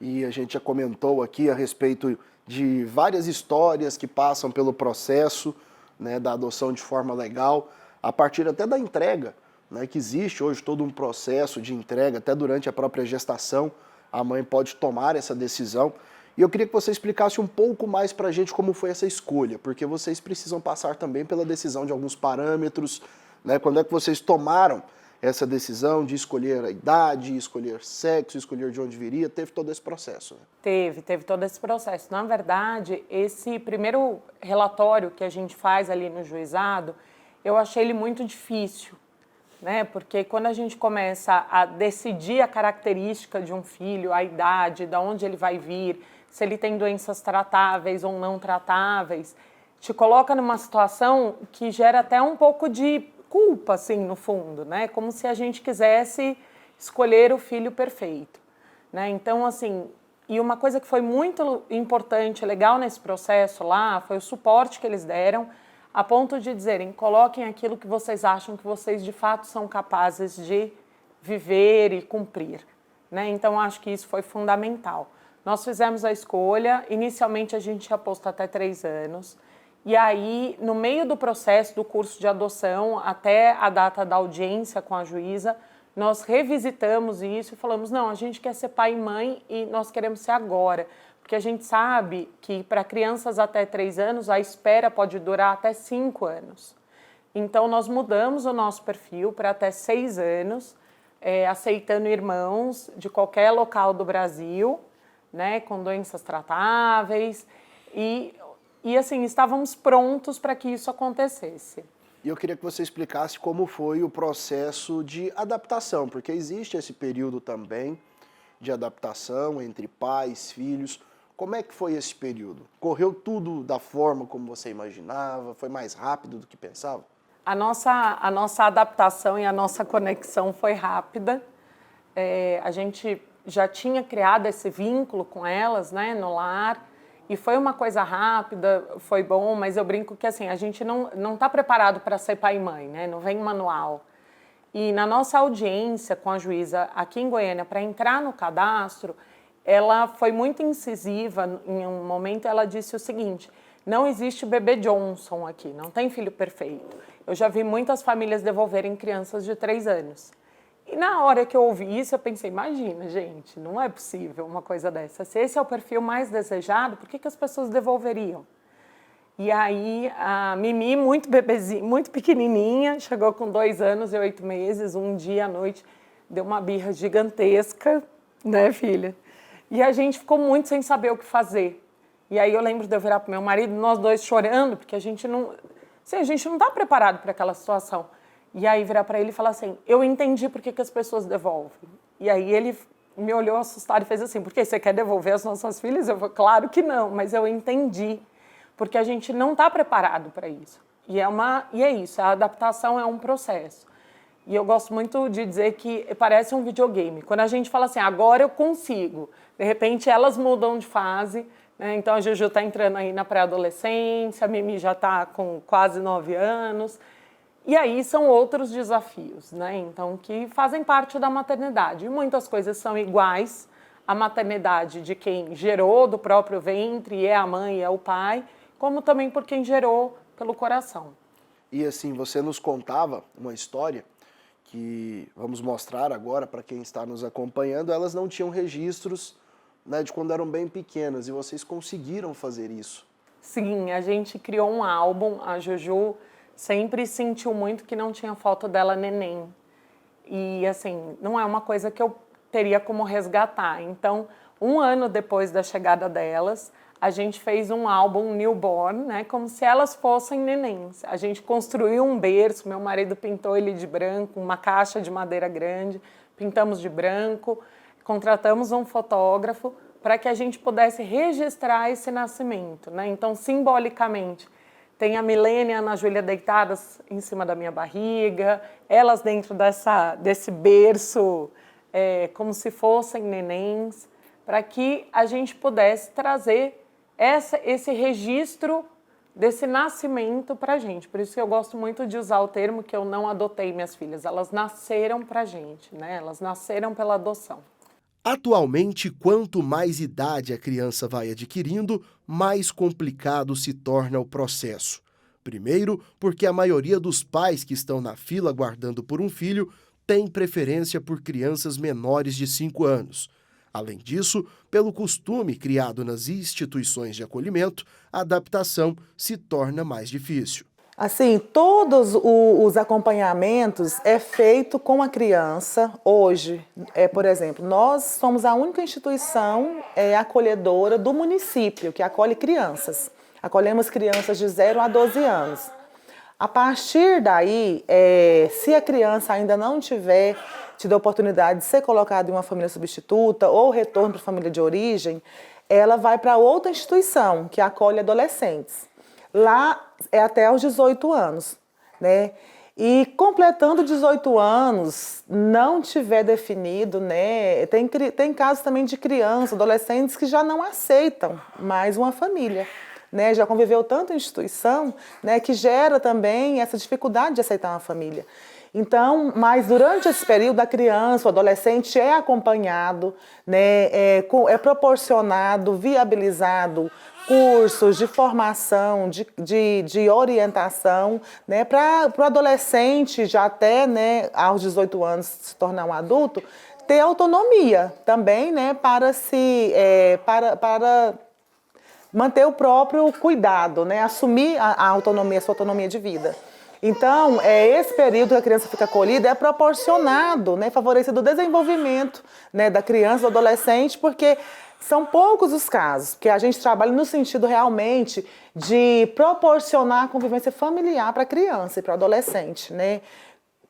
E a gente já comentou aqui a respeito de várias histórias que passam pelo processo, né, da adoção de forma legal, a partir até da entrega, né, que existe hoje todo um processo de entrega, até durante a própria gestação, a mãe pode tomar essa decisão. E eu queria que você explicasse um pouco mais para a gente como foi essa escolha, porque vocês precisam passar também pela decisão de alguns parâmetros, né? Quando é que vocês tomaram essa decisão de escolher a idade, escolher sexo, escolher de onde viria? Teve todo esse processo, né? Teve todo esse processo. Na verdade, esse primeiro relatório que a gente faz ali no juizado, eu achei ele muito difícil, né? Porque quando a gente começa a decidir a característica de um filho, a idade, de onde ele vai vir, se ele tem doenças tratáveis ou não tratáveis, te coloca numa situação que gera até um pouco de culpa, assim, no fundo, né? Como se a gente quisesse escolher o filho perfeito, né? Então, assim, e uma coisa que foi muito importante, legal nesse processo lá, foi o suporte que eles deram, a ponto de dizerem, coloquem aquilo que vocês acham que vocês de fato são capazes de viver e cumprir, né? Então, acho que isso foi fundamental. Nós fizemos a escolha, inicialmente a gente tinha posto até 3 anos, e aí, no meio do processo do curso de adoção, até a data da audiência com a juíza, nós revisitamos isso e falamos, não, a gente quer ser pai e mãe e nós queremos ser agora, porque a gente sabe que para crianças até 3 anos, a espera pode durar até 5 anos. Então, nós mudamos o nosso perfil para até 6 anos, aceitando irmãos de qualquer local do Brasil, né, com doenças tratáveis, e assim, estávamos prontos para que isso acontecesse. E eu queria que você explicasse como foi o processo de adaptação, porque existe esse período também de adaptação entre pais, filhos. Como é que foi esse período? Correu tudo da forma como você imaginava? Foi mais rápido do que pensava? A nossa adaptação e a nossa conexão foi rápida. A gente já tinha criado esse vínculo com elas, né, no lar, e foi uma coisa rápida, foi bom, mas eu brinco que assim, a gente não está preparado para ser pai e mãe, né, não vem manual. E na nossa audiência com a juíza aqui em Goiânia, para entrar no cadastro, ela foi muito incisiva. Em um momento ela disse o seguinte, não existe bebê Johnson aqui, não tem filho perfeito. Eu já vi muitas famílias devolverem crianças de 3 anos. E na hora que eu ouvi isso, eu pensei, imagina, gente, não é possível uma coisa dessa. Se esse é o perfil mais desejado, por que as pessoas devolveriam? E aí a Mimi, muito bebezinha, muito pequenininha, chegou com 2 anos e 8 meses, um dia à noite, deu uma birra gigantesca, né, filha? E a gente ficou muito sem saber o que fazer. E aí eu lembro de eu virar para o meu marido, nós dois chorando, porque a gente não está preparado para aquela situação. E aí virar para ele e falar assim, eu entendi por que as pessoas devolvem. E aí ele me olhou assustado e fez assim, por que você quer devolver as nossas filhas? Eu falei, claro que não, mas eu entendi, porque a gente não está preparado para isso. E é isso, a adaptação é um processo. E eu gosto muito de dizer que parece um videogame. Quando a gente fala assim, agora eu consigo, de repente elas mudam de fase, né? Então a Juju está entrando aí na pré-adolescência, a Mimi já está com quase 9 anos, e aí são outros desafios, né? Então, que fazem parte da maternidade. E muitas coisas são iguais, a maternidade de quem gerou do próprio ventre, é a mãe e é o pai, como também por quem gerou pelo coração. E assim, você nos contava uma história que vamos mostrar agora para quem está nos acompanhando. Elas não tinham registros, né, de quando eram bem pequenas, e vocês conseguiram fazer isso. Sim, a gente criou um álbum, a Juju sempre sentiu muito que não tinha foto dela neném. E assim, não é uma coisa que eu teria como resgatar. Então, 1 ano depois da chegada delas, a gente fez um álbum newborn, né, como se elas fossem nenéns. A gente construiu um berço, meu marido pintou ele de branco, uma caixa de madeira grande, pintamos de branco, contratamos um fotógrafo para que a gente pudesse registrar esse nascimento, né? Então, simbolicamente, tem a Milene e a Ana Júlia deitadas em cima da minha barriga, elas dentro desse berço, como se fossem nenéns, para que a gente pudesse trazer esse registro desse nascimento para a gente. Por isso que eu gosto muito de usar o termo que eu não adotei minhas filhas. Elas nasceram para a gente, né? Elas nasceram pela adoção. Atualmente, quanto mais idade a criança vai adquirindo, mais complicado se torna o processo. Primeiro, porque a maioria dos pais que estão na fila aguardando por um filho tem preferência por crianças menores de 5 anos. Além disso, pelo costume criado nas instituições de acolhimento, a adaptação se torna mais difícil. Assim, todos os acompanhamentos é feito com a criança hoje. Por exemplo, nós somos a única instituição acolhedora do município que acolhe crianças. Acolhemos crianças de 0 a 12 anos. A partir daí, se a criança ainda não tiver tido a oportunidade de ser colocada em uma família substituta ou retorno para a família de origem, ela vai para outra instituição que acolhe adolescentes. Lá é até os 18 anos, né? E completando 18 anos, não tiver definido, né? Tem casos também de crianças, adolescentes que já não aceitam mais uma família, né? Já conviveu tanto em instituição, né, que gera também essa dificuldade de aceitar uma família. Então, mas durante esse período, a criança, o adolescente é acompanhado, né, é proporcionado, viabilizado cursos de formação, de orientação, né, para o adolescente, já até, né, aos 18 anos se tornar um adulto, ter autonomia também, né, para manter o próprio cuidado, né, assumir a autonomia, a sua autonomia de vida. Então, esse período que a criança fica acolhida é proporcionado, né, favorecido o desenvolvimento, né, da criança, do adolescente, porque são poucos os casos que a gente trabalha no sentido realmente de proporcionar a convivência familiar para a criança e para o adolescente, né?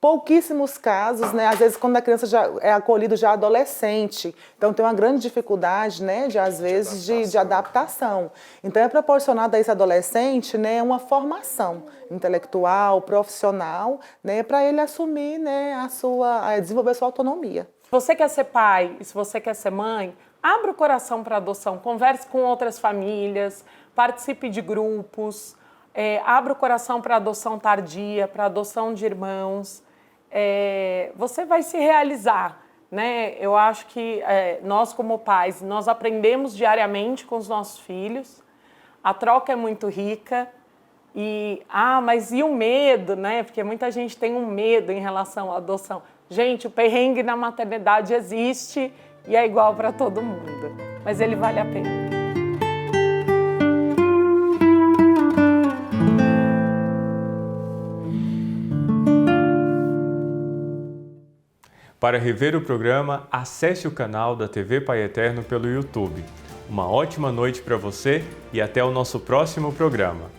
Pouquíssimos casos, né? Às vezes quando a criança já é acolhida já adolescente, então tem uma grande dificuldade, né, às vezes de adaptação. Então é proporcionado a esse adolescente, né, uma formação intelectual, profissional, né, para ele assumir, né, desenvolver a sua autonomia. Se você quer ser pai e se você quer ser mãe, abra o coração para adoção, converse com outras famílias, participe de grupos, abra o coração para adoção tardia, para adoção de irmãos. Você vai se realizar, né? Eu acho que nós como pais, nós aprendemos diariamente com os nossos filhos, a troca é muito rica mas e o medo, né? Porque muita gente tem um medo em relação à adoção. Gente, o perrengue na maternidade existe e é igual para todo mundo, mas ele vale a pena. Para rever o programa, acesse o canal da TV Pai Eterno pelo YouTube. Uma ótima noite para você e até o nosso próximo programa.